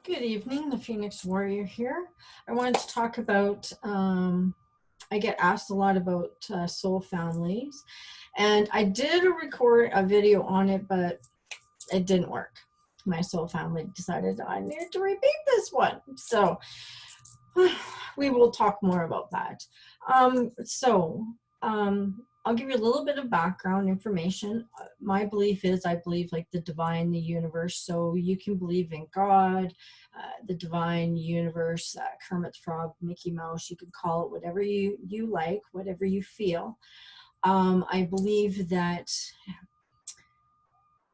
Good evening, the Phoenix Warrior here. I wanted to talk about, I get asked a lot about soul families, and I did record a video on it, but it didn't work. My soul family decided I needed to repeat this one. So we will talk more about that. I'll give you a little bit of background information. My belief is I believe like the divine, the universe. So you can believe in God, the divine universe, Kermit the Frog, Mickey Mouse. You could call it whatever you like, whatever you feel. I believe that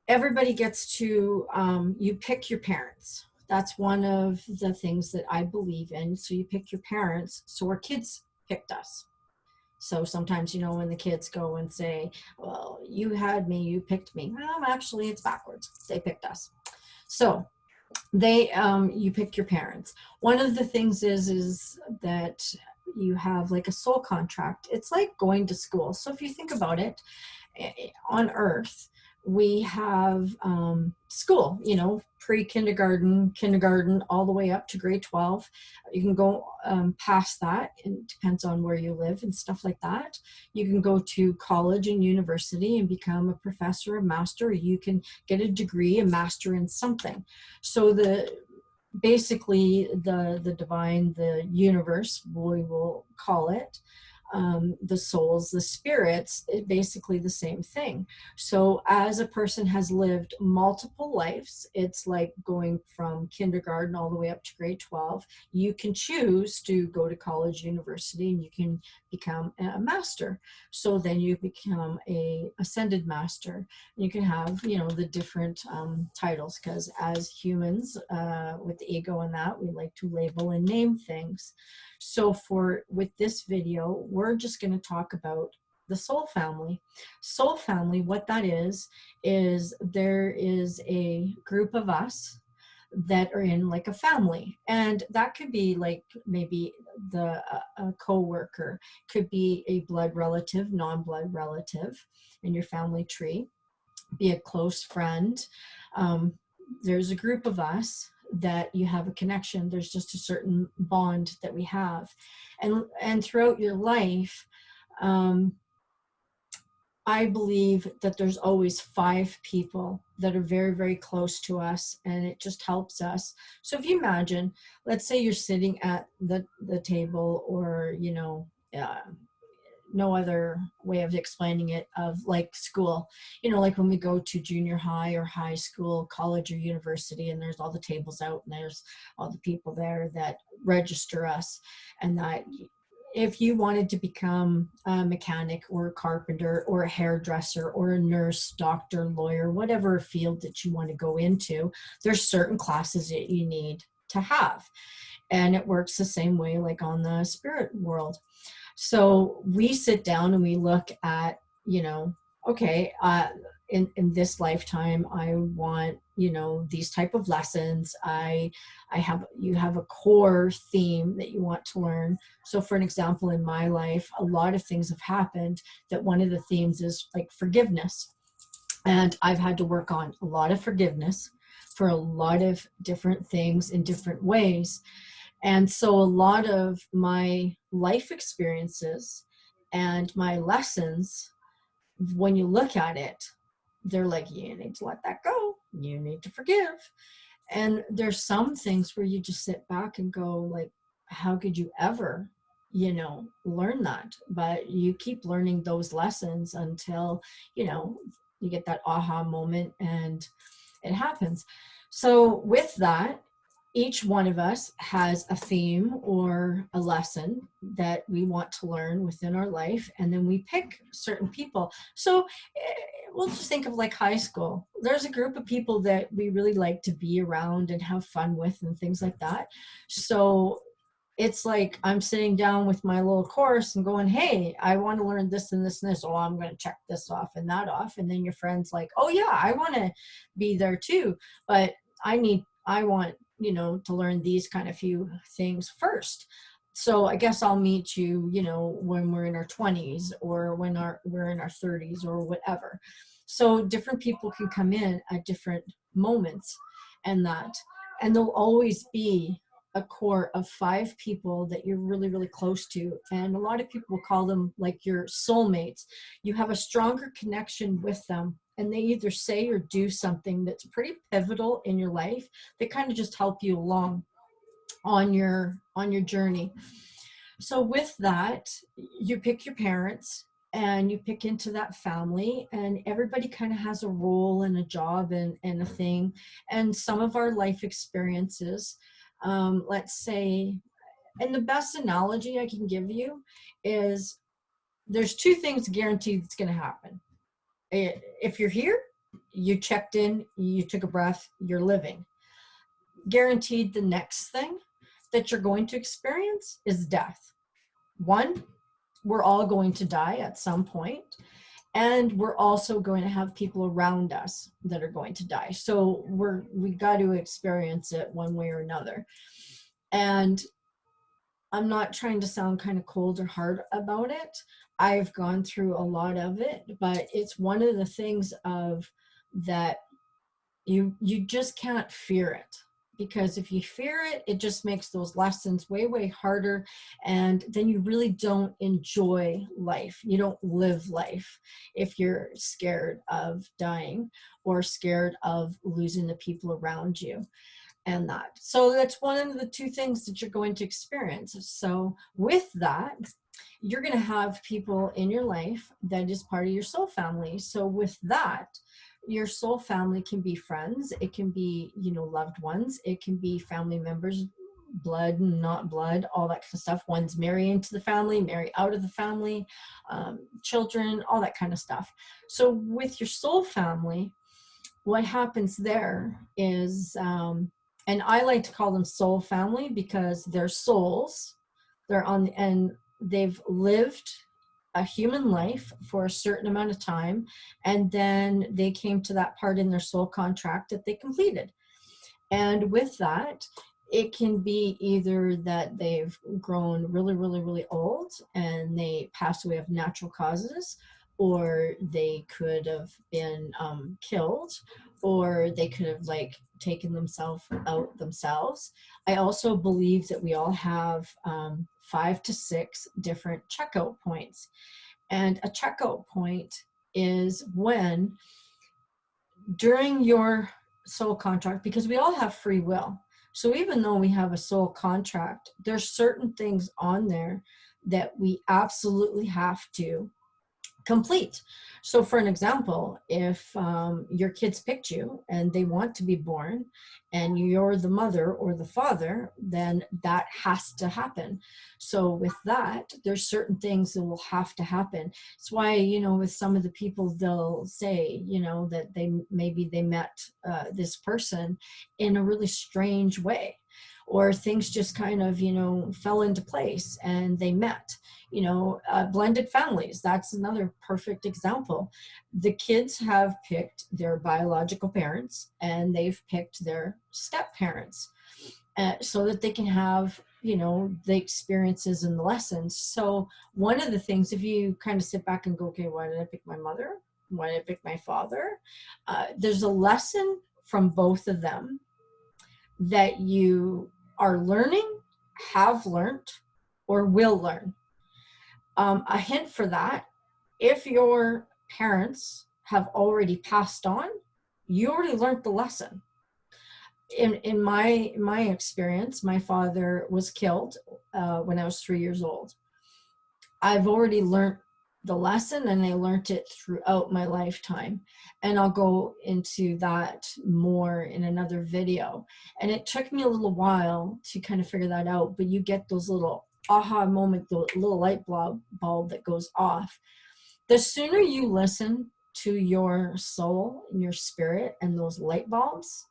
everybody gets to you pick your parents. That's one of the things that I believe in. So you pick your parents. So our kids picked us. So sometimes, when the kids go and say, well, you had me, you picked me. Well, actually, it's backwards. They picked us. So you pick your parents. One of the things is that you have like a soul contract. It's like going to school. So if you think about it, on Earth, we have school, pre-kindergarten, kindergarten, all the way up to grade 12. You can go past that. It depends on where you live and stuff like that. You can go to college and university and become a professor, a master. You can get a degree, a master in something. So basically the divine, the universe, we will call it, the souls, the spirits, basically the same thing. So as a person has lived multiple lives, it's like going from kindergarten all the way up to grade 12. You can choose to go to college, university, and you can become a master. So then you become a ascended master. And you can have, the different titles, because as humans, with the ego and that, we like to label and name things. So with this video, we're just going to talk about the soul family. Soul family, what that is there is a group of us that are in like a family, and that could be like maybe a co-worker, could be a blood relative, non-blood relative in your family tree, be a close friend. There's a group of us that you have a connection. There's just a certain bond that we have, and throughout your life, I believe that there's always 5 people that are very, very close to us, and it just helps us. So if you imagine, let's say you're sitting at the table, or no other way of explaining it, of like school, like when we go to junior high or high school, college or university, and there's all the tables out and there's all the people there that register us. And that if you wanted to become a mechanic or a carpenter or a hairdresser or a nurse, doctor, lawyer, whatever field that you want to go into, there's certain classes that you need to have. And it works the same way like on the spirit world. So we sit down and we look at, okay, in this lifetime, I want, these type of lessons. You have a core theme that you want to learn. So for an example, in my life, a lot of things have happened that one of the themes is like forgiveness. And I've had to work on a lot of forgiveness for a lot of different things in different ways. And so a lot of my life experiences and my lessons, when you look at it, they're like, you need to let that go. You need to forgive. And there's some things where you just sit back and go like, how could you ever, learn that? But you keep learning those lessons until, you get that aha moment and it happens. So with that, each one of us has a theme or a lesson that we want to learn within our life, and then we pick certain people. So we'll just think of like high school. There's a group of people that we really like to be around and have fun with and things like that. So it's like I'm sitting down with my little course and going, hey, I want to learn this and this and this. Oh, I'm going to check this off and that off. And then your friend's like, oh yeah, I want to be there too. But I want, to learn these kind of few things first. So I guess I'll meet you, when we're in our 20s or when we're in our 30s or whatever. So different people can come in at different moments and that. and there'll always be a core of 5 people that you're really, really close to. And a lot of people will call them like your soulmates. You have a stronger connection with them, and they either say or do something that's pretty pivotal in your life. They kind of just help you along on your journey. So with that, you pick your parents and you pick into that family, and everybody kind of has a role and a job and a thing. And some of our life experiences, let's say, and the best analogy I can give you is there's 2 things guaranteed that's going to happen. If you're here, you checked in, you took a breath, you're living. Guaranteed the next thing that you're going to experience is death. 1, we're all going to die at some point, and we're also going to have people around us that are going to die. So we got to experience it one way or another. And I'm not trying to sound kind of cold or hard about it. I've gone through a lot of it, but it's one of the things of that you just can't fear it. Because if you fear it, it just makes those lessons way, way harder. And then you really don't enjoy life. You don't live life if you're scared of dying or scared of losing the people around you and that. So that's one of the 2 things that you're going to experience. So with that, you're going to have people in your life that is part of your soul family. So with that, your soul family can be friends, it can be, loved ones, it can be family members, blood and not blood, all that kind of stuff. One's marry into the family, marry out of the family, children, all that kind of stuff. So with your soul family, what happens there is, and I like to call them soul family because they're souls, and they've lived a human life for a certain amount of time, and then they came to that part in their soul contract that they completed. And with that, it can be either that they've grown really, really, really old and they passed away of natural causes, or they could have been killed, or they could have taken themselves out themselves. I also believe that we all have 5 to 6 different checkout points. And a checkout point is when during your soul contract, because we all have free will. So even though we have a soul contract, there's certain things on there that we absolutely have to complete. So for an example, if your kids picked you and they want to be born and you're the mother or the father, then that has to happen. So with that, there's certain things that will have to happen. It's why, with some of the people, they'll say, that they met this person in a really strange way, or things just kind of, fell into place and they met. Blended families, that's another perfect example. The kids have picked their biological parents and they've picked their step parents so that they can have, the experiences and the lessons. So one of the things, if you kind of sit back and go, okay, why did I pick my mother? Why did I pick my father? There's a lesson from both of them that you are learning, have learned, or will learn. A hint for that, if your parents have already passed on, you already learned the lesson. In my experience, my father was killed when I was 3 years old. I've already learned the lesson, and I learned it throughout my lifetime. And I'll go into that more in another video. And it took me a little while to kind of figure that out, but you get those little aha moment, the little light bulb that goes off. The sooner you listen to your soul and your spirit and those light bulbs,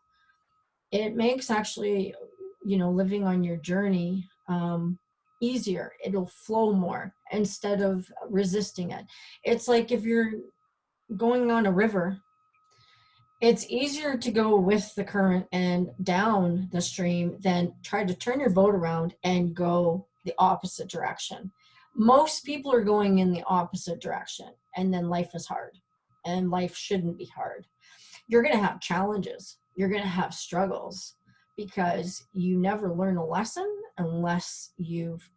it makes actually, living on your journey easier. It'll flow more instead of resisting it. It's like if you're going on a river, it's easier to go with the current and down the stream than try to turn your boat around and go the opposite direction. Most people are going in the opposite direction, and then life is hard, and life shouldn't be hard. You're going to have challenges. You're going to have struggles, because you never learn a lesson unless you've,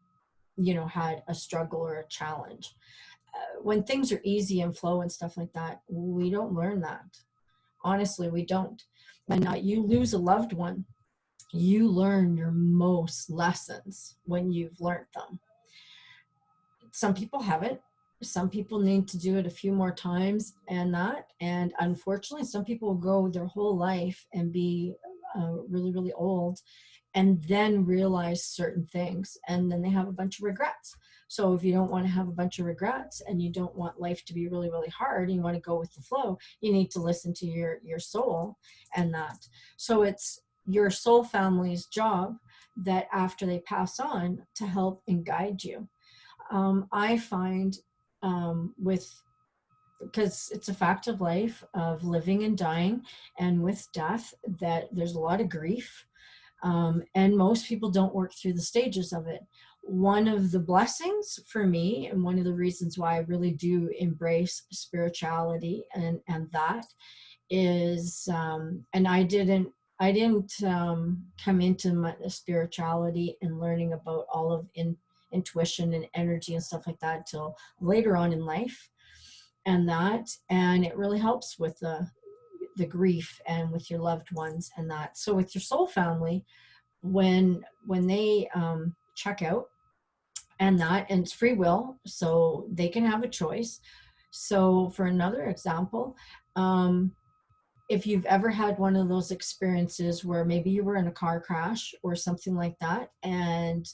had a struggle or a challenge. When things are easy and flow and stuff like that, we don't learn that. Honestly, we don't. When you lose a loved one, you learn your most lessons when you've learned them. Some people haven't. Some people need to do it a few more times and unfortunately some people go their whole life and be really, really old and then realize certain things, and then they have a bunch of regrets. So if you don't want to have a bunch of regrets and you don't want life to be really, really hard and you want to go with the flow, you need to listen to your soul and that. So it's your soul family's job that after they pass on to help and guide you. I find because it's a fact of life, of living and dying, and with death, that there's a lot of grief. And most people don't work through the stages of it. One of the blessings for me, and one of the reasons why I really do embrace spirituality and that is, and I didn't come into my spirituality and learning about all of intuition and energy and stuff like that until later on in life, and it really helps with the grief and with your loved ones and that. So with your soul family, when they check out and it's free will, so they can have a choice. So for another example, if you've ever had one of those experiences where maybe you were in a car crash or something like that, and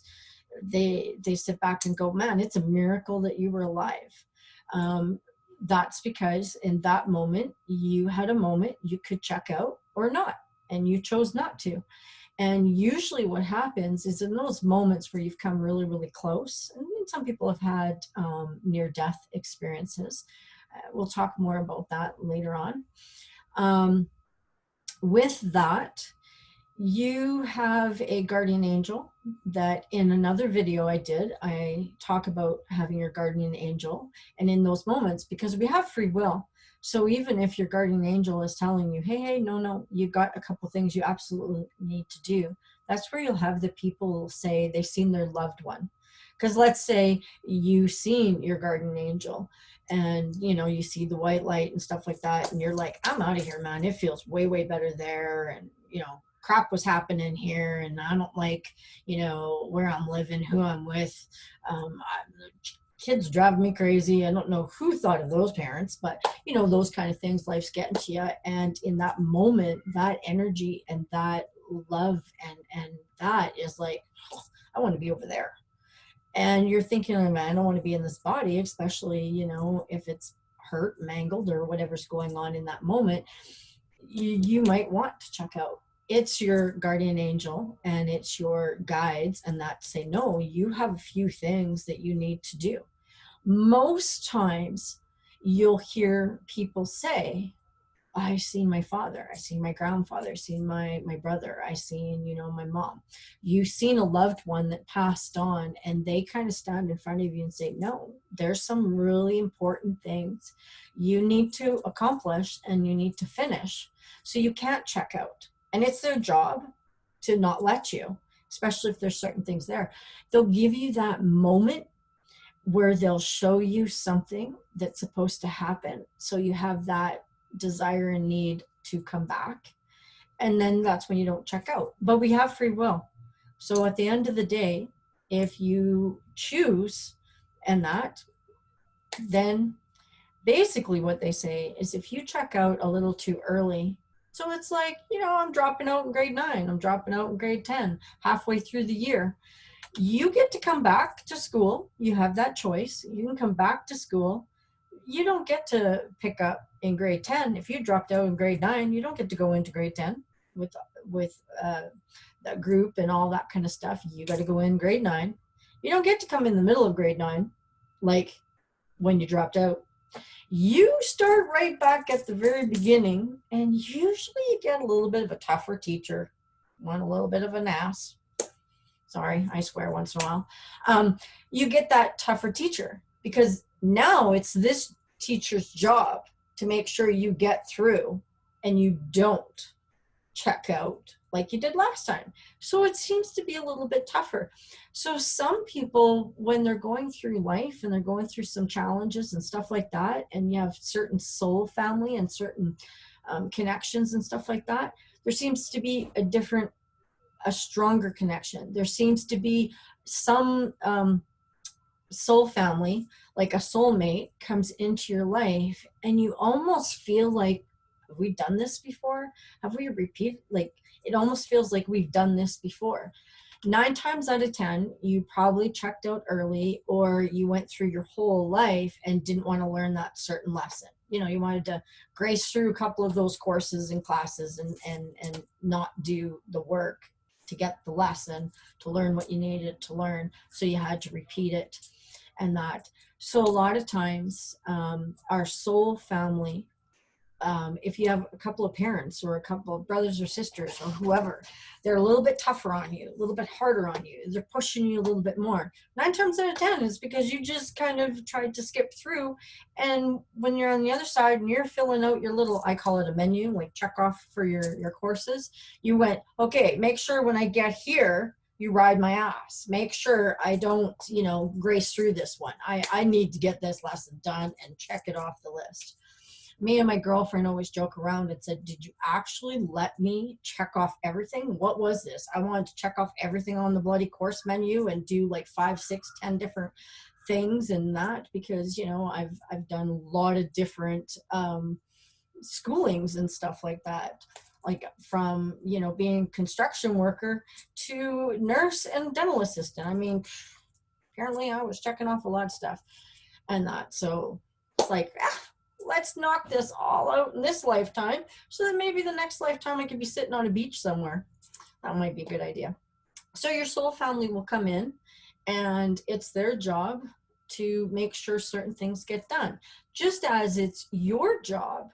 they sit back and go, man, it's a miracle that you were alive. That's because in that moment, you had a moment you could check out or not, and you chose not to. And usually what happens is in those moments where you've come really, really close, and some people have had near-death experiences. We'll talk more about that later on. With that, you have a guardian angel that in another video I talk about having your guardian angel. And in those moments, because we have free will, so even if your guardian angel is telling you, hey, no, you've got a couple things you absolutely need to do, that's where you'll have the people say they've seen their loved one. Because let's say you've seen your guardian angel and you see the white light and stuff like that, and you're like, I'm out of here, man. It feels way, way better there. And crap was happening here, and I don't like where I'm living, who I'm with. Kids drive me crazy. I don't know who thought of those parents, but those kind of things, life's getting to you. And in that moment, that energy and that love and that is like, oh, I want to be over there. And you're thinking, oh, man, I don't want to be in this body, especially if it's hurt, mangled, or whatever's going on in that moment. You might want to check out. It's your guardian angel and it's your guides and that say, no, you have a few things that you need to do. Most times you'll hear people say, I seen my father, I seen my grandfather, I seen my brother, I seen, my mom. You've seen a loved one that passed on, and they kind of stand in front of you and say, no, there's some really important things you need to accomplish and you need to finish. So you can't check out. And it's their job to not let you, especially if there's certain things there. They'll give you that moment where they'll show you something that's supposed to happen. So you have that desire and need to come back. And then that's when you don't check out. But we have free will. So at the end of the day, if you choose then basically what they say is if you check out a little too early, so it's like, I'm dropping out in grade 9, I'm dropping out in grade 10, halfway through the year. You get to come back to school. You have that choice. You can come back to school. You don't get to pick up in grade 10. If you dropped out in grade 9, you don't get to go into grade 10 with that group and all that kind of stuff. You got to go in grade 9. You don't get to come in the middle of grade 9, like when you dropped out. You start right back at the very beginning, and usually you get a little bit of a tougher teacher, one a little bit of an ass. Sorry, I swear once in a while. You get that tougher teacher because now it's this teacher's job to make sure you get through and you don't check out like you did last time. So it seems to be a little bit tougher. So some people, when they're going through life and they're going through some challenges and stuff like that, and you have certain soul family and certain connections and stuff like that, there seems to be a stronger connection. There seems to be some soul family, like a soulmate, comes into your life, and you almost feel like, have we done this before? Have we repeated? Like, it almost feels like we've done this before. 9 times out of 10, you probably checked out early, or you went through your whole life and didn't want to learn that certain lesson. You know, you wanted to grace through a couple of those courses and classes and not do the work to get the lesson, to learn what you needed to learn. So you had to repeat it and that. So a lot of times, our soul family, if you have a couple of parents or a couple of brothers or sisters or whoever, they're a little bit tougher on you, a little bit harder on you. They're pushing you a little bit more. 9 times out of 10 is because you just kind of tried to skip through. And when you're on the other side and you're filling out your little, I call it a menu, like check off for your courses, you went, okay, make sure when I get here, you ride my ass. Make sure I don't, grace through this one. I need to get this lesson done and check it off the list. Me and my girlfriend always joke around and said, did you actually let me check off everything? What was this? I wanted to check off everything on the bloody course menu and do like 5, 6, 10 different things and that, because, I've done a lot of different schoolings and stuff like that. Like from, being construction worker to nurse and dental assistant. I mean, apparently I was checking off a lot of stuff and that. So it's like, let's knock this all out in this lifetime, so that maybe the next lifetime I could be sitting on a beach somewhere. That might be a good idea. So your soul family will come in, and it's their job to make sure certain things get done, just as it's your job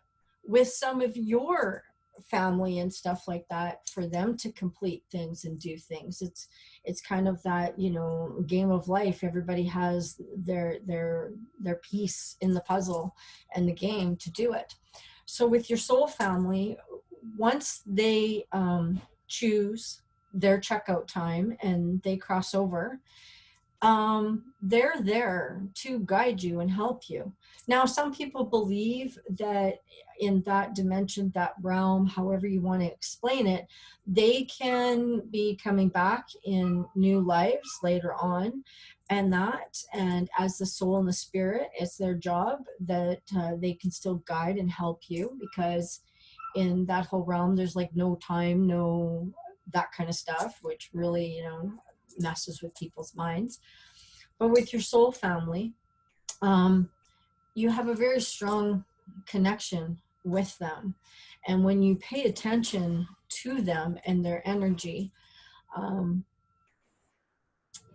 with some of your family and stuff like that for them to complete things and do things. It's kind of that, game of life. Everybody has their piece in the puzzle and the game to do it. So with your soul family, once they choose their checkout time and they cross over, they're there to guide you and help you. Now, some people believe that in that dimension, that realm, however you want to explain it, they can be coming back in new lives later on, and as the soul and the spirit, it's their job that they can still guide and help you, because in that whole realm, there's like no time, no that kind of stuff, which really, messes with people's minds. But with your soul family, you have a very strong connection with them. And when you pay attention to them and their energy,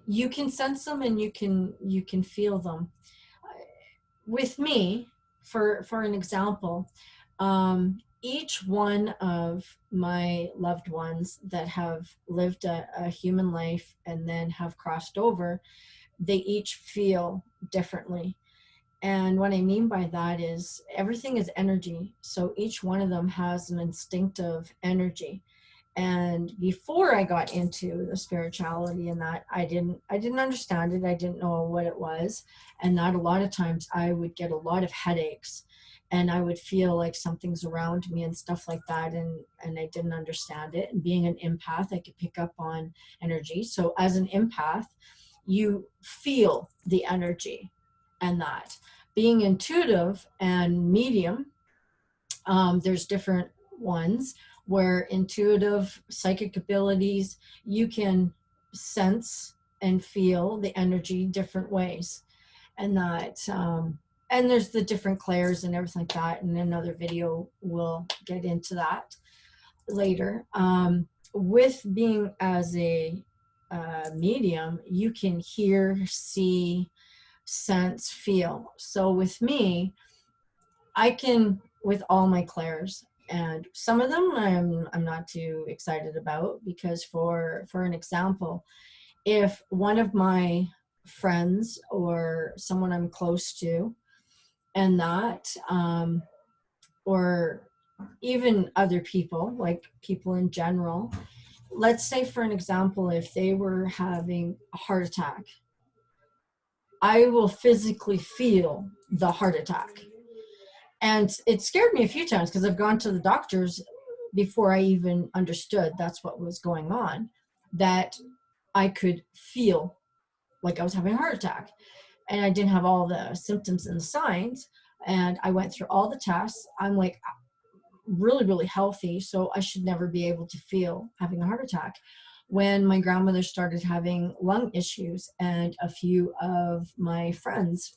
you can sense them and you can feel them. With me, for an example, each one of my loved ones that have lived a human life and then have crossed over, they each feel differently. And what I mean by that is everything is energy. So each one of them has an instinctive energy. And before I got into the spirituality and that, I didn't understand it. I didn't know what it was. And that a lot of times I would get a lot of headaches, and I would feel like something's around me and stuff like that. And I didn't understand it. And being an empath, I could pick up on energy. So as an empath, you feel the energy and that. Being intuitive and medium, there's different ones where intuitive psychic abilities, you can sense and feel the energy different ways. And that, and there's the different clairs and everything like that. And another video will get into that later. With being as a medium, you can hear, see, sense, feel. So with me, I can, with all my clairs, and some of them I'm not too excited about, because for an example, if one of my friends or someone I'm close to and that, or even other people, like people in general, let's say for an example, if they were having a heart attack, I will physically feel the heart attack. And it scared me a few times because I've gone to the doctors before I even understood that's what was going on, that I could feel like I was having a heart attack. And I didn't have all the symptoms and the signs. And I went through all the tests. I'm like really, really healthy. So I should never be able to feel having a heart attack. When my grandmother started having lung issues, and a few of my friends,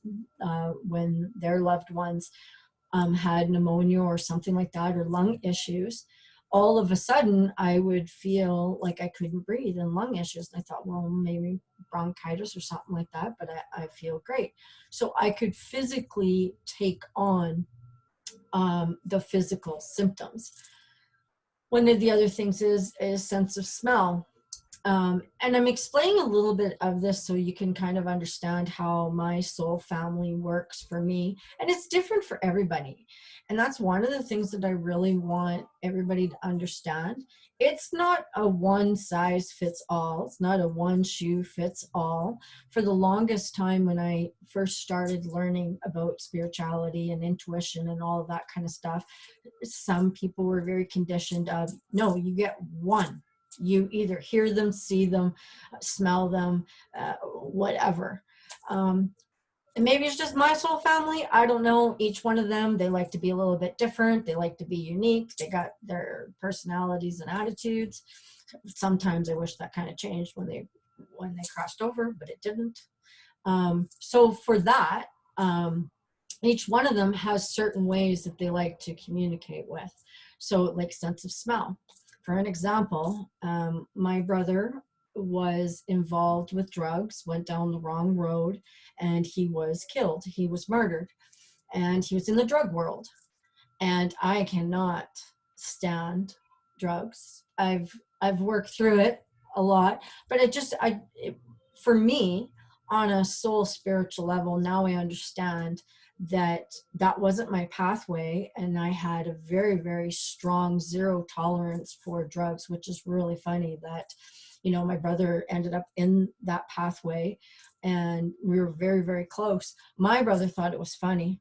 when their loved ones had pneumonia or something like that, or lung issues, all of a sudden I would feel like I couldn't breathe and lung issues. And I thought, well, maybe bronchitis or something like that, but I feel great. So I could physically take on the physical symptoms. One of the other things is sense of smell. And I'm explaining a little bit of this so you can kind of understand how my soul family works for me. And it's different for everybody. And that's one of the things that I really want everybody to understand. It's not a one size fits all. It's not a one shoe fits all. For the longest time, when I first started learning about spirituality and intuition and all of that kind of stuff, some people were very conditioned of, no, you get one. You either hear them, see them, smell them, whatever. And maybe it's just my soul family. I don't know. Each one of them, they like to be a little bit different. They like to be unique. They got their personalities and attitudes. Sometimes I wish that kind of changed when they crossed over, but it didn't. So for that, each one of them has certain ways that they like to communicate with. So like sense of smell. For an example, my brother was involved with drugs, went down the wrong road, and he was killed. He was murdered, and he was in the drug world. And I cannot stand drugs. I've worked through it a lot, but for me, on a soul spiritual level, now I understand that that wasn't my pathway, and I had a very, very strong zero tolerance for drugs, which is really funny that, my brother ended up in that pathway, and we were very, very close. My brother thought it was funny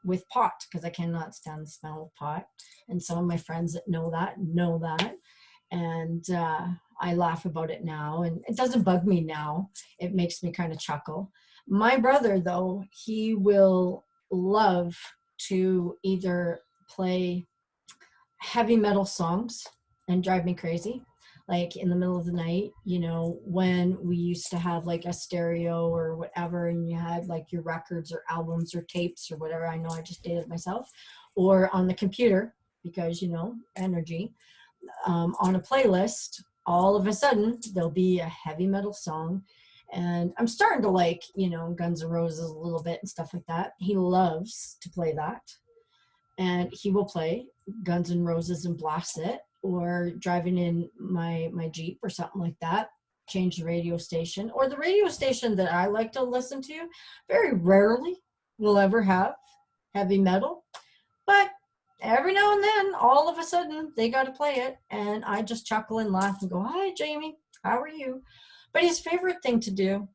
with pot, because I cannot stand the smell of pot, and some of my friends that know that. And I laugh about it now, and it doesn't bug me now. It makes me kind of chuckle. My brother, though, he will love to either play heavy metal songs and drive me crazy, like in the middle of the night, when we used to have like a stereo or whatever, and you had like your records or albums or tapes or whatever. I know I just dated myself. Or on the computer, because, energy, on a playlist, all of a sudden there'll be a heavy metal song. And I'm starting to like, Guns N' Roses a little bit and stuff like that. He loves to play that. And he will play Guns N' Roses and blast it, or driving in my Jeep or something like that, change the radio station. Or the radio station that I like to listen to very rarely will ever have heavy metal. But every now and then, all of a sudden, they got to play it. And I just chuckle and laugh and go, "Hi, Jamie, how are you?" But his favorite thing to do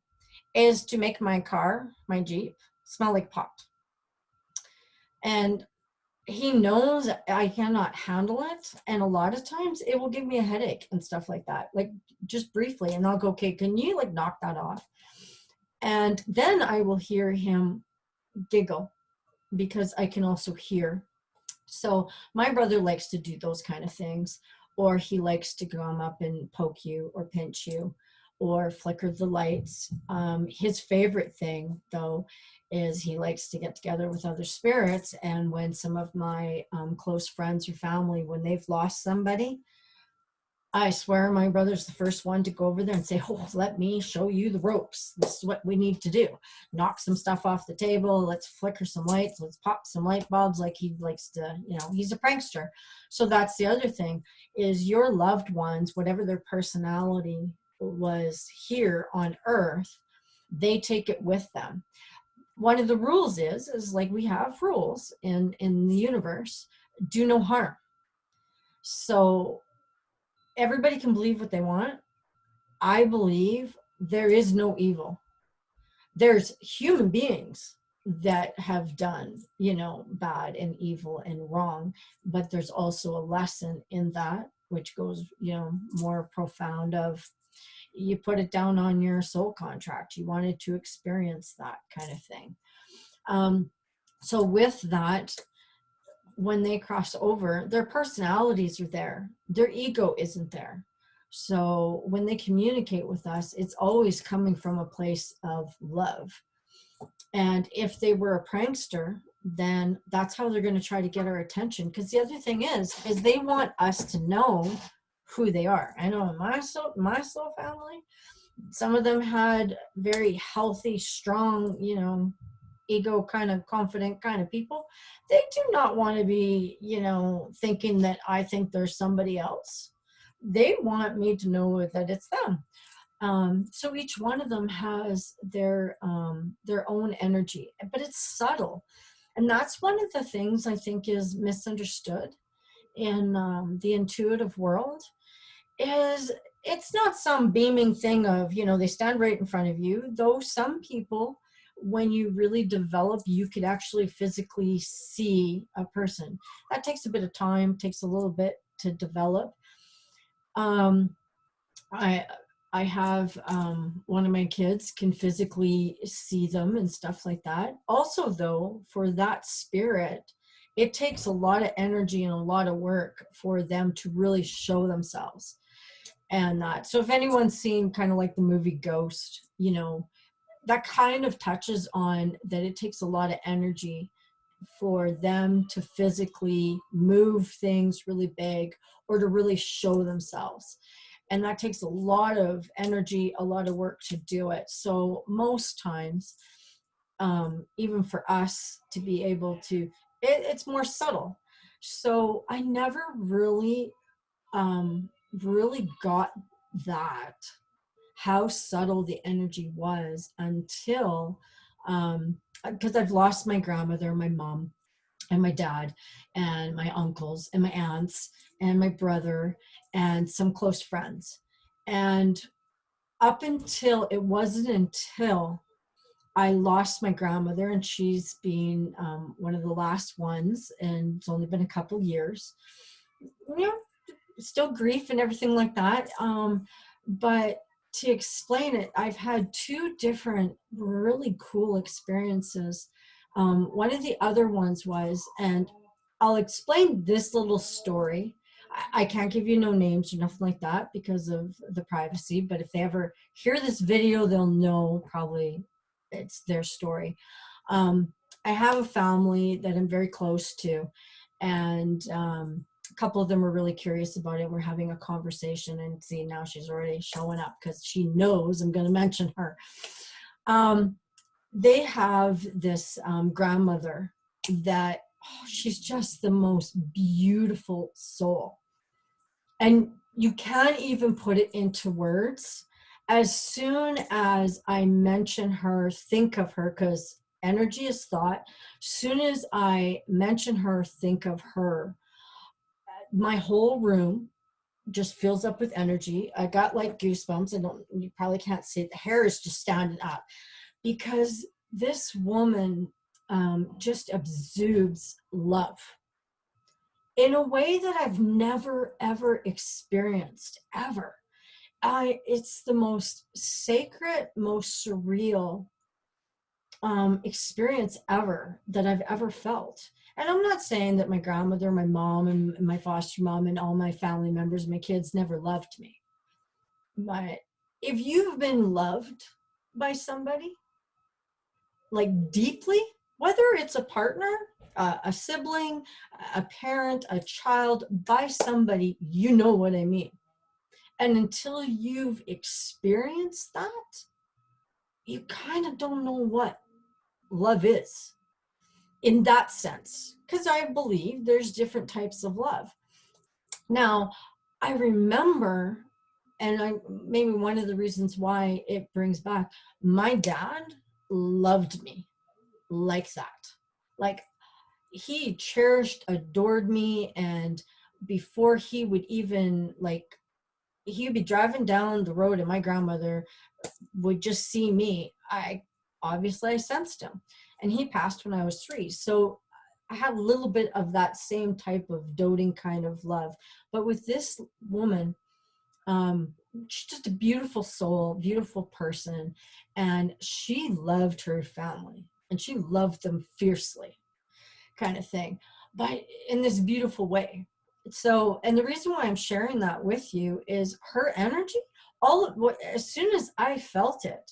is to make my car, my Jeep, smell like pot. And he knows I cannot handle it. And a lot of times it will give me a headache and stuff like that, like just briefly. And I'll go, "Okay, can you like knock that off?" And then I will hear him giggle, because I can also hear. So my brother likes to do those kind of things, or he likes to come up and poke you or pinch you or flicker the lights. His favorite thing, though, is he likes to get together with other spirits. And when some of my close friends or family, when they've lost somebody, I swear my brother's the first one to go over there and say, "Oh, let me show you the ropes. This is what we need to do. Knock some stuff off the table. Let's flicker some lights. Let's pop some light bulbs." Like he likes to, he's a prankster. So that's the other thing, is your loved ones, whatever their personality was here on earth, they take it with them. One of the rules is like we have rules in the universe. do no harm. So everybody can believe what they want. I believe there is no evil. There's human beings that have done, bad and evil and wrong, but there's also a lesson in that, which goes, more profound of, you put it down on your soul contract. You wanted to experience that kind of thing. So with that, when they cross over, their personalities are there. Their ego isn't there. So when they communicate with us, it's always coming from a place of love. And if they were a prankster, then that's how they're going to try to get our attention. Because the other thing is they want us to know who they are. I know in my soul family, some of them had very healthy, strong, ego kind of confident kind of people. They do not want to be, thinking that I think there's somebody else. They want me to know that it's them. So each one of them has their own energy, but it's subtle. And that's one of the things I think is misunderstood in the intuitive world, is it's not some beaming thing of, they stand right in front of you, though some people, when you really develop, you could actually physically see a person. That takes a bit of time, takes a little bit to develop. I have one of my kids can physically see them and stuff like that. Also, though, for that spirit, it takes a lot of energy and a lot of work for them to really show themselves. And that, so if anyone's seen kind of like the movie Ghost, that kind of touches on that. It takes a lot of energy for them to physically move things really big or to really show themselves. And that takes a lot of energy, a lot of work to do it. So most times, even for us to be able to, it's more subtle. So I never really got that, how subtle the energy was, until because I've lost my grandmother, my mom, and my dad, and my uncles, and my aunts, and my brother, and some close friends. And up until, it wasn't until I lost my grandmother, and she's been one of the last ones, and it's only been a couple years. Still grief and everything like that. But to explain it, I've had two different really cool experiences. One of the other ones was, and I'll explain this little story. I can't give you no names or nothing like that because of the privacy, but if they ever hear this video, they'll know probably it's their story. I have a family that I'm very close to, and a couple of them were really curious about it. We're having a conversation, and see, now she's already showing up because she knows I'm going to mention her. They have this grandmother that, she's just the most beautiful soul. And you can't even put it into words. As soon as I mention her, think of her, because energy is thought. Soon as I mention her, think of her, my whole room just fills up with energy. I got like goosebumps. You probably can't see it. The hair is just standing up because this woman just exudes love in a way that I've never, ever experienced, ever. It's the most sacred, most surreal experience ever that I've ever felt. And I'm not saying that my grandmother, my mom, and my foster mom, and all my family members, my kids never loved me. But if you've been loved by somebody, like deeply, whether it's a partner, a sibling, a parent, a child, by somebody, you know what I mean. And until you've experienced that, you kind of don't know what love is in that sense, because I believe there's different types of love. Now, I remember, and maybe one of the reasons why it brings back, my dad loved me like that. Like, he cherished, adored me. And before he would even like, he would be driving down the road and my grandmother would just see me. I sensed him, and he passed when I was 3. So I had a little bit of that same type of doting kind of love. But with this woman, she's just a beautiful soul, beautiful person, and she loved her family and she loved them fiercely, kind of thing, but in this beautiful way. So, and the reason why I'm sharing that with you is her energy, all of what, as soon as I felt it,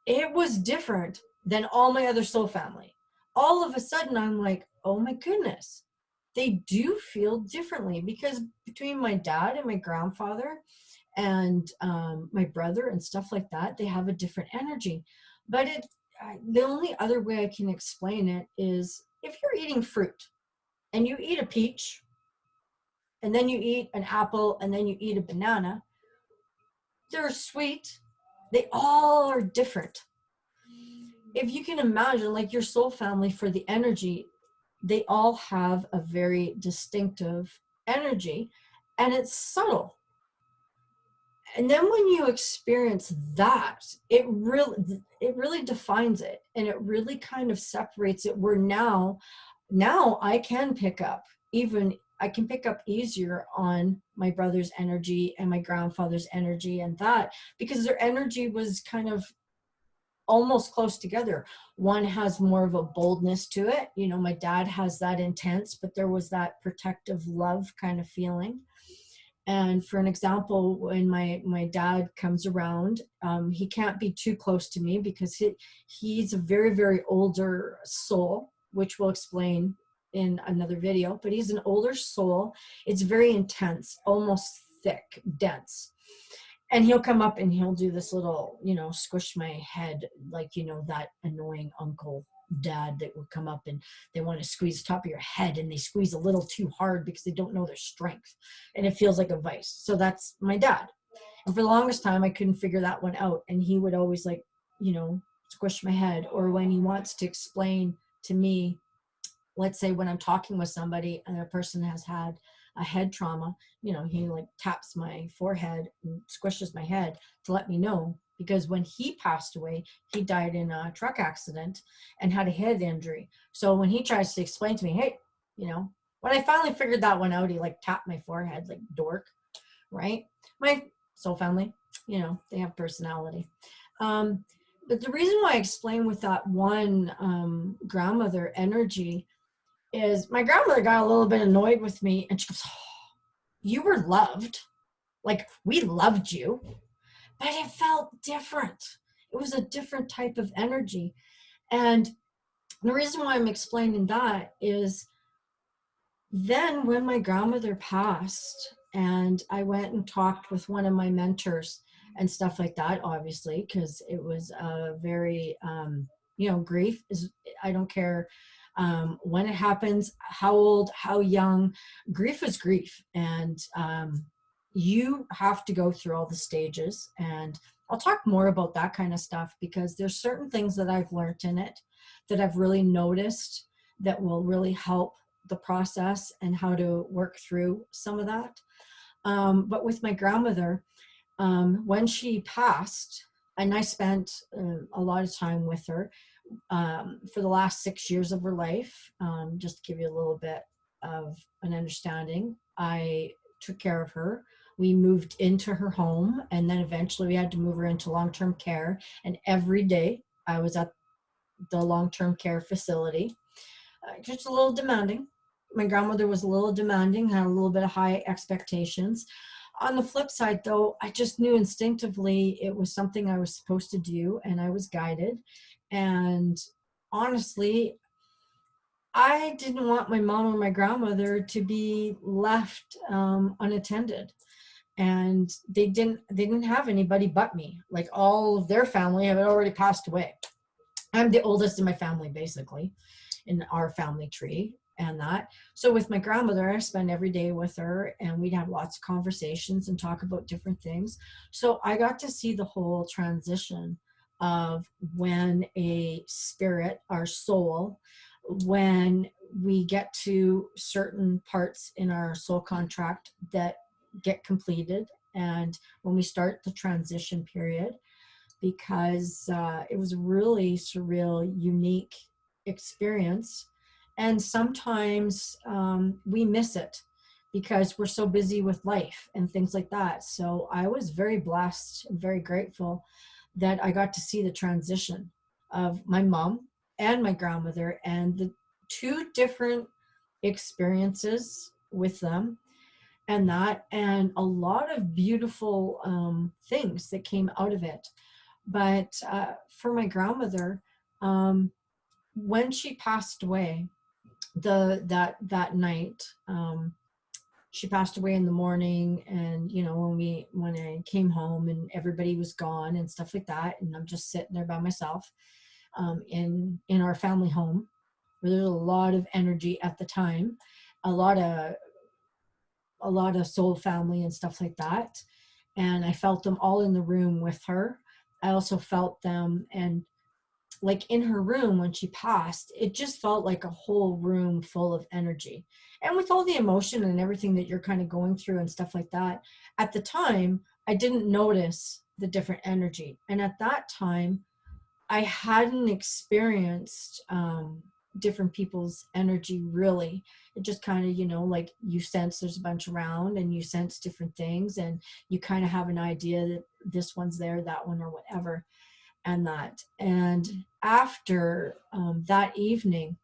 it was different than all my other soul family. All of a sudden, I'm like, oh my goodness, they do feel differently, because between my dad and my grandfather and my brother and stuff like that, they have a different energy. But the only other way I can explain it is if you're eating fruit and you eat a peach and then you eat an apple and then you eat a banana, they're sweet. They all are different. If you can imagine, like your soul family, for the energy, they all have a very distinctive energy, and it's subtle. And then when you experience that, it really defines it, and it really kind of separates it, where now I can pick up, even I can pick up easier on my brother's energy and my grandfather's energy, and that, because their energy was kind of almost close together. One has more of a boldness to it. My dad has that intense, but there was that protective love kind of feeling. And for an example, when my dad comes around, he can't be too close to me because he's a very, very older soul, which we'll explain in another video. But he's an older soul. It's very intense, almost thick, dense. And he'll come up and he'll do this little, squish my head, like, that annoying uncle dad that would come up and they want to squeeze the top of your head, and they squeeze a little too hard because they don't know their strength, and it feels like a vice. So that's my dad. And for the longest time I couldn't figure that one out, and he would always, like, squish my head. Or when he wants to explain to me, let's say when I'm talking with somebody and a person has had a head trauma, he like taps my forehead and squishes my head to let me know, because when he passed away, he died in a truck accident and had a head injury. So when he tries to explain to me, hey, when I finally figured that one out, he like tapped my forehead like dork, right? My soul family, they have personality. But the reason why I explain with that one grandmother energy is my grandmother got a little bit annoyed with me, and she goes, oh, you were loved. Like, we loved you, but it felt different. It was a different type of energy. And the reason why I'm explaining that is then when my grandmother passed and I went and talked with one of my mentors and stuff like that, obviously, because it was a very, grief is, I don't care when it happens, how old, how young, grief is grief. And you have to go through all the stages. And I'll talk more about that kind of stuff, because there's certain things that I've learned in it that I've really noticed that will really help the process and how to work through some of that. But with my grandmother, when she passed, and I spent a lot of time with her for the last 6 years of her life, just to give you a little bit of an understanding, I took care of her. We moved into her home, and then eventually we had to move her into long-term care. And every day I was at the long-term care facility. Just a little demanding. My grandmother was a little demanding, had a little bit of high expectations. On the flip side, though, I just knew instinctively it was something I was supposed to do, and I was guided. And honestly, I didn't want my mom or my grandmother to be left unattended. And they didn't have anybody but me. Like, all of their family had already passed away. I'm the oldest in my family, basically, in our family tree and that. So with my grandmother, I spend every day with her, and we'd have lots of conversations and talk about different things. So I got to see the whole transition of when a spirit, our soul, when we get to certain parts in our soul contract that get completed. And when we start the transition period, because it was a really surreal, unique experience. And sometimes we miss it because we're so busy with life and things like that. So I was very blessed and very grateful that I got to see the transition of my mom and my grandmother, and the two different experiences with them, and that, and a lot of beautiful things that came out of it. But for my grandmother, um, when she passed away, that night, she passed away in the morning, and when I came home and everybody was gone and stuff like that, and I'm just sitting there by myself, in our family home, where there's a lot of energy at the time, a lot of soul family and stuff like that. And I felt them all in the room with her. I also felt them, and like in her room when she passed, it just felt like a whole room full of energy. And with all the emotion and everything that you're kind of going through and stuff like that, at the time, I didn't notice the different energy. And at that time, I hadn't experienced different people's energy really. It just kind of, like you sense there's a bunch around and you sense different things, and you kind of have an idea that this one's there, that one, or whatever, and that. And after that evening,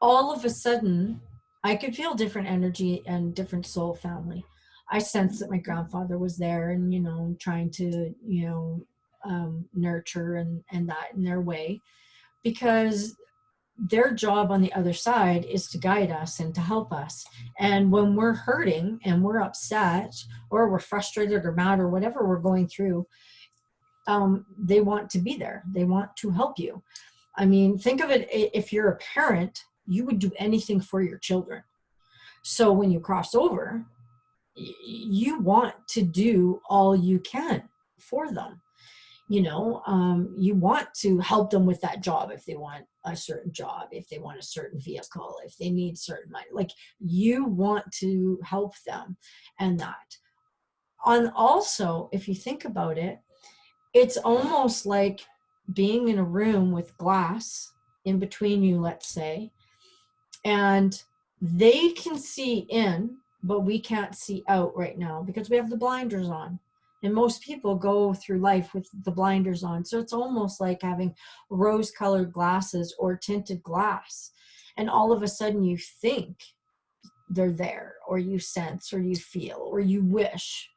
all of a sudden, I could feel different energy and different soul family. I sensed that my grandfather was there, and trying to nurture and that in their way, because their job on the other side is to guide us and to help us. And when we're hurting and we're upset or we're frustrated or mad or whatever we're going through, they want to be there. They want to help you. I mean, think of it, if you're a parent, you would do anything for your children. So when you cross over, you want to do all you can for them. You want to help them with that job if they want a certain job, if they want a certain vehicle, if they need certain money. Like, you want to help them, and that. And also, if you think about it, it's almost like being in a room with glass in between you, let's say, and they can see in, but we can't see out right now because we have the blinders on. And most people go through life with the blinders on. So it's almost like having rose-colored glasses or tinted glass. And all of a sudden you think they're there, or you sense, or you feel, or you wish,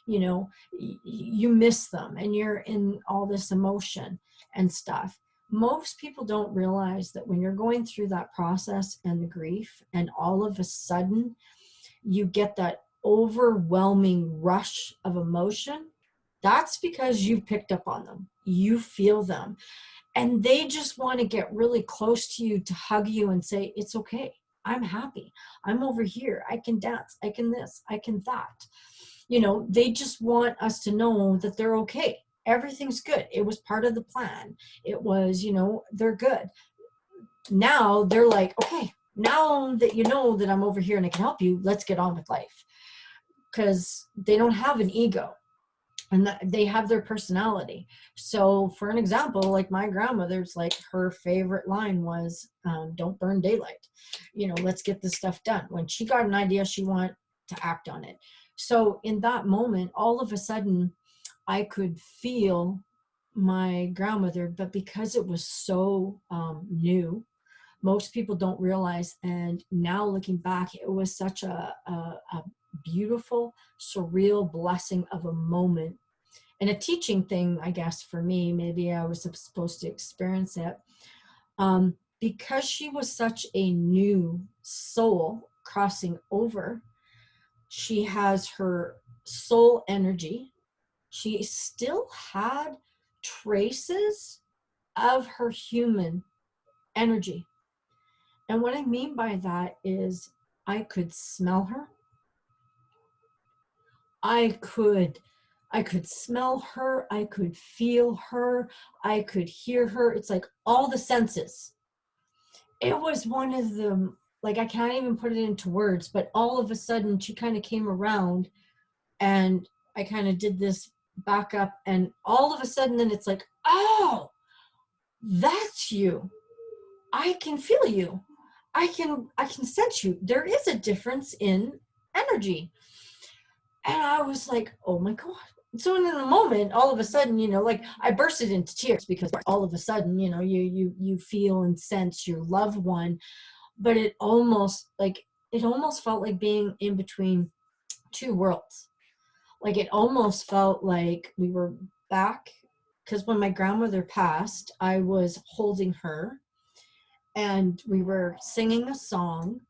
you miss them, and you're in all this emotion and stuff. Most people don't realize that when you're going through that process and the grief, and all of a sudden you get that overwhelming rush of emotion, that's because you've picked up on them. You feel them. And they just want to get really close to you, to hug you and say, it's okay. I'm happy. I'm over here. I can dance. I can this. I can that. They just want us to know that they're okay. Everything's good. It was part of the plan. It was, they're good. Now they're like, okay, now that you know that I'm over here and I can help you, let's get on with life. Because they don't have an ego, and they have their personality. So for an example, like my grandmother's, like, her favorite line was, don't burn daylight. Let's get this stuff done. When she got an idea, she wanted to act on it. So in that moment, all of a sudden, I could feel my grandmother, but because it was so new, most people don't realize. And now looking back, it was such a beautiful, surreal blessing of a moment, and a teaching thing, I guess, for me. Maybe I was supposed to experience it. Because she was such a new soul crossing over, she has her soul energy. She still had traces of her human energy. And what I mean by that is, I could smell her. I could smell her. I could feel her. I could hear her. It's like all the senses. it was one of the, like, I can't even put it into words, but all of a sudden she kind of came around and I kind of did this back up, and all of a sudden then it's like, oh, that's you. I can feel you. I can sense you. There is a difference in energy. And I was like, oh my God. So in a moment, all of a sudden, like I bursted into tears because all of a sudden, you feel and sense your loved one, but it almost felt like being in between two worlds. Like it almost felt like we were back, because when my grandmother passed, I was holding her and we were singing a song,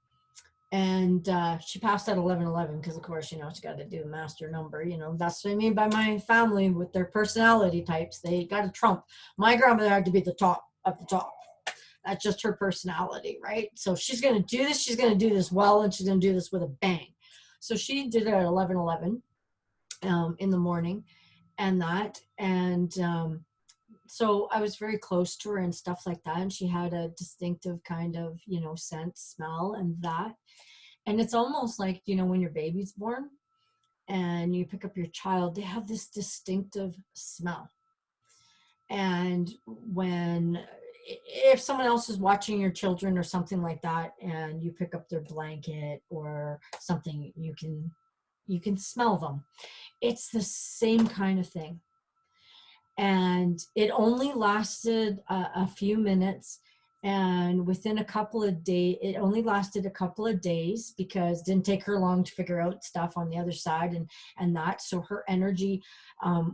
and she passed at 11:11 because of course she got to do a master number. That's what I mean by my family with their personality types. They got a trump. My grandmother had to be the top of the top. That's just her personality, right? So she's going to do this, she's going to do this well, and she's going to do this with a bang. So she did it at 11:11 in the morning, and so I was very close to her and stuff like that, and she had a distinctive kind of scent, smell, and that. And it's almost like, when your baby's born and you pick up your child, they have this distinctive smell. And if someone else is watching your children or something like that, and you pick up their blanket or something, you can smell them. It's the same kind of thing. And it only lasted a few minutes, and within a couple of days, it only lasted a couple of days because it didn't take her long to figure out stuff on the other side, and that, so her energy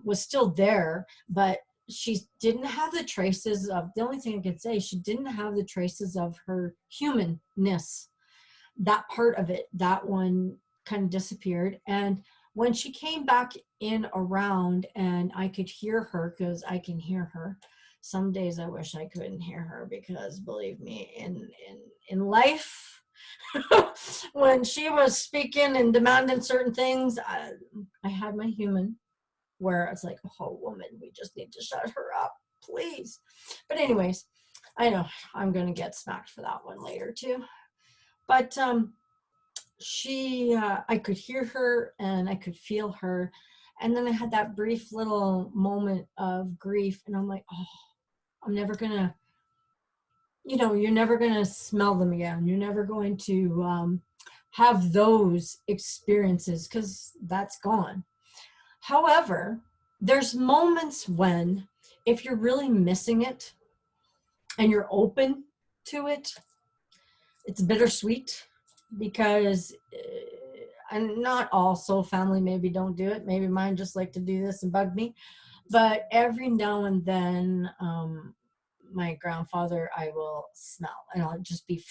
was still there, but she didn't have the traces of, the only thing I could say, she didn't have the traces of her humanness. That part of it, that one kind of disappeared. And when she came back in around, and I could hear her, because I can hear her. Some days I wish I couldn't hear her, because believe me, in life, when she was speaking and demanding certain things, I had my human, where it's like, oh woman, we just need to shut her up, please. But anyways, I know I'm gonna get smacked for that one later too. But I could hear her and I could feel her, and then I had that brief little moment of grief, and I'm like, oh, I'm never gonna, you're never gonna smell them again, you're never going to have those experiences, because that's gone. However, there's moments when, if you're really missing it and you're open to it, it's bittersweet, because and not all soul family maybe don't do it. Maybe mine just like to do this and bug me. But every now and then, my grandfather, I will smell, and I'll just be,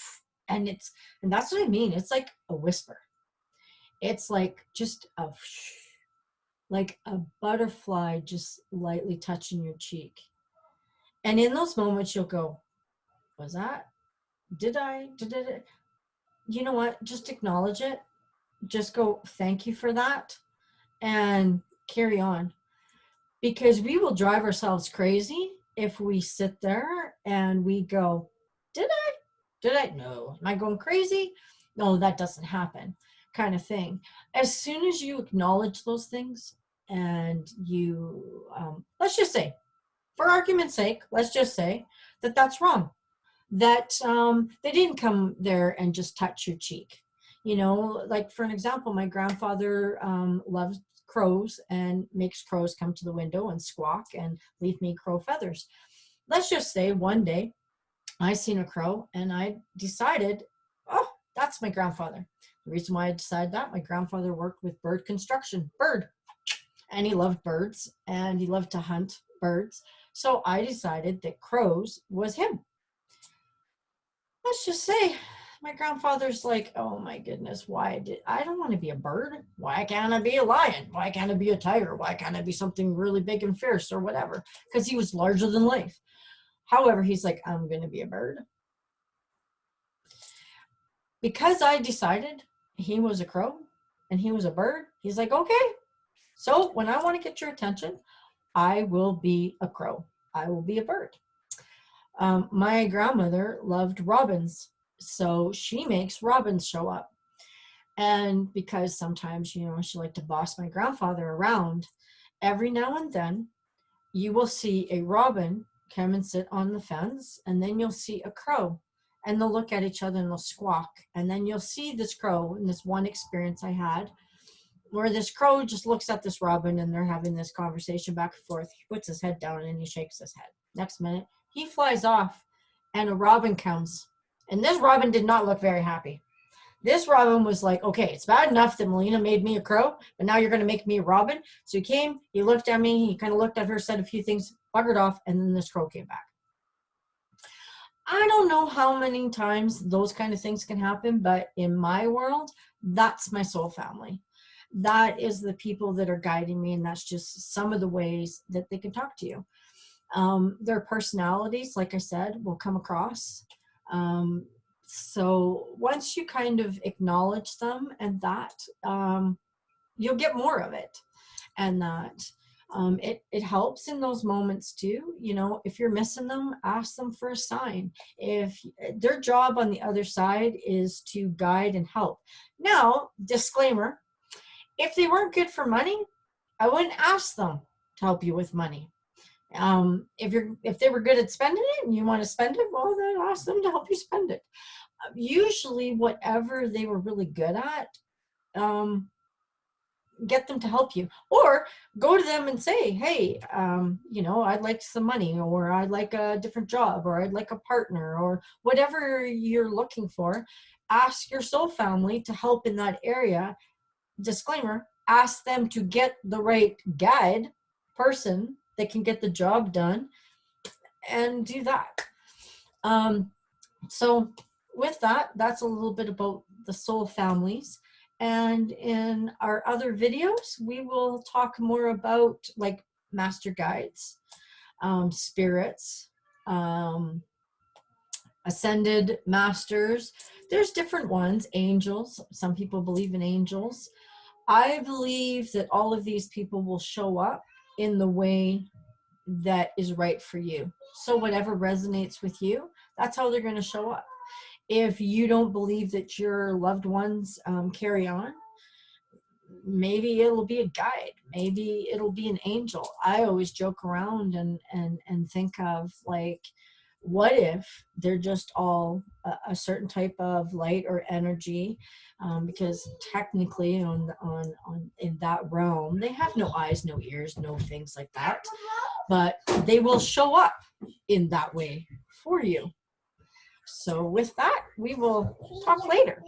and that's what I mean. It's like a whisper. It's like just like a butterfly just lightly touching your cheek. And in those moments, you'll go, was that? Did it? You know what? Just acknowledge it. Just go, thank you for that, and carry on. Because we will drive ourselves crazy if we sit there and we go, did I? Did I? No. Am I going crazy? No, that doesn't happen, kind of thing. As soon as you acknowledge those things, and you, let's just say, for argument's sake, let's just say that that's wrong. That they didn't come there and just touch your cheek. Like for an example, my grandfather loves crows and makes crows come to the window and squawk and leave me crow feathers. Let's just say one day I seen a crow and I decided, oh, that's my grandfather. The reason why I decided that, my grandfather worked with bird construction, and he loved birds and he loved to hunt birds. So I decided that crows was him. Let's just say my grandfather's like, oh my goodness, I don't want to be a bird. Why can't I be a lion? Why can't I be a tiger? Why can't I be something really big and fierce or whatever? Because he was larger than life. However, he's like, I'm going to be a bird. Because I decided he was a crow and he was a bird, he's like, okay. So when I want to get your attention, I will be a crow. I will be a bird. My grandmother loved robins, so she makes robins show up. And because sometimes, you know, she liked to boss my grandfather around, every now and then you will see a robin come and sit on the fence, and then you'll see a crow, and they'll look at each other and they'll squawk. And then you'll see this crow, in this one experience I had, where this crow just looks at this robin and they're having this conversation back and forth. He puts his head down and he shakes his head. Next minute, he flies off and a robin comes. And this robin did not look very happy. This robin was like, okay, it's bad enough that Melina made me a crow, but now you're going to make me a robin. So he came, he looked at me, he kind of looked at her, said a few things, buggered off, and then this crow came back. I don't know how many times those kind of things can happen, but in my world, that's my soul family. That is the people that are guiding me, and that's just some of the ways that they can talk to you. Their personalities, like I said, will come across. So once you kind of acknowledge them and that, you'll get more of it. And that it helps in those moments too. You know, if you're missing them, ask them for a sign. If their job on the other side is to guide and help. Now, disclaimer, if they weren't good for money, I wouldn't ask them to help you with money. If they were good at spending it and you want to spend it, well, then ask them to help you spend it. Usually whatever they were really good at, get them to help you, or go to them and say, hey, you know, I'd like some money, or I'd like a different job, or I'd like a partner, or whatever you're looking for. Ask your soul family to help in that area. Disclaimer, ask them to get the right guide person that can get the job done, and do that. So with that, that's a little bit about the soul families. And in our other videos, we will talk more about like master guides, spirits, ascended masters. There's different ones, angels. Some people believe in angels. I believe that all of these people will show up in the way that is right for you. So whatever resonates with you, that's how they're going to show up. If you don't believe that your loved ones carry on, maybe it'll be a guide, maybe it'll be an angel. I always joke around and think of like, what if they're just all a certain type of light or energy, because technically in that realm they have no eyes, no ears, no things like that, but they will show up in that way for you. So with that, we will talk later.